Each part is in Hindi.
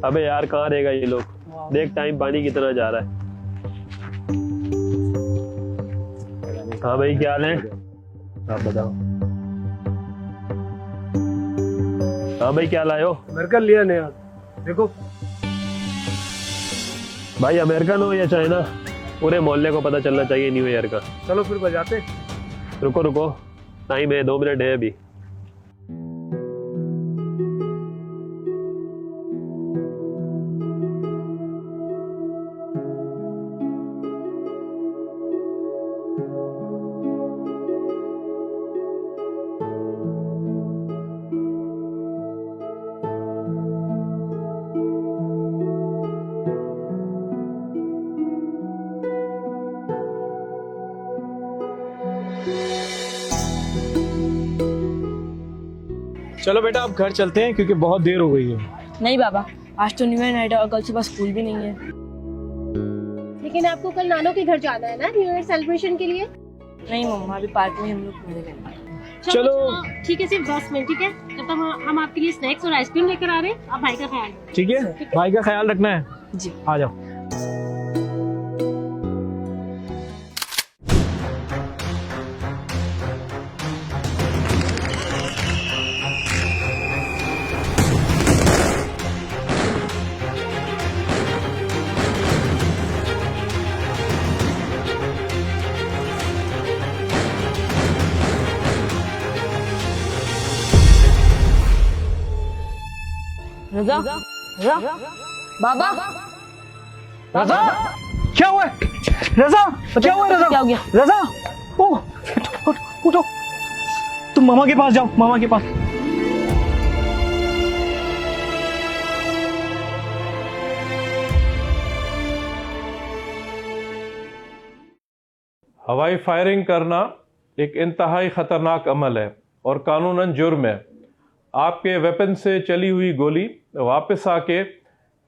अबे यार कहाँ रहेगा ये लोग, देख टाइम पानी कितना जा रहा है। हाँ भाई क्या हाल है, आप बताओ। हाँ भाई क्या लाए हो? अमेरिकन लिया नया, देखो। भाई अमेरिकन हो या चाइना, पूरे मोहल्ले को पता चलना चाहिए न्यू ईयर का। चलो फिर बजाते। रुको रुको, टाइम है, 2 मिनट है अभी। चलो बेटा अब घर चलते हैं क्योंकि बहुत देर हो गई है। नहीं बाबा, आज तो न्यू ईयर नाइट है और कल सुबह स्कूल भी नहीं है। लेकिन आपको कल नानो के घर जाना है ना न्यू ईयर सेलिब्रेशन के लिए। नहीं मम्मा, अभी पार्क में हम लोग घूमने गए। चलो ठीक है, सिर्फ 10 मिनट, ठीक है। तब तक हम आपके लिए स्नैक्स और आइसक्रीम लेकर आ रहे हैं। आप भाई का ख्याल रखें। ठीक है, भाई का ख्याल रखना है। जी आ जाओ। रजा, रजा, बाबा, रजा क्या हुआ है? रजा क्या हुआ है? रजा क्या हो गया? रजा ओ उठो, तुम मामा के पास जाओ, मामा के पास। हवाई फायरिंग करना एक इंतहाई ख़तरनाक अमल है और कानूनन जुर्म है। आपके वेपन से चली हुई गोली वापस आके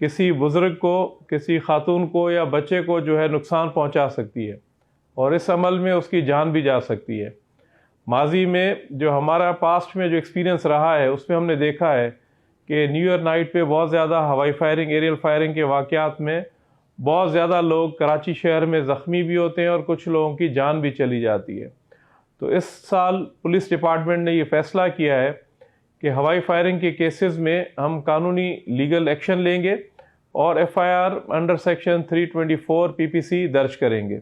किसी बुज़ुर्ग को, किसी खातून को या बच्चे को जो है नुकसान पहुंचा सकती है और इस अमल में उसकी जान भी जा सकती है। माजी में जो हमारा पास्ट में जो एक्सपीरियंस रहा है उसमें हमने देखा है कि न्यू ईयर नाइट पे बहुत ज़्यादा हवाई फायरिंग, एरियल फायरिंग के वाक़यात में बहुत ज़्यादा लोग कराची शहर में ज़ख्मी भी होते हैं और कुछ लोगों की जान भी चली जाती है। तो इस साल पुलिस डिपार्टमेंट ने ये फ़ैसला किया है कि हवाई फायरिंग के केसेस में हम कानूनी लीगल एक्शन लेंगे और FIR अंडर सेक्शन 324 PPC दर्ज करेंगे।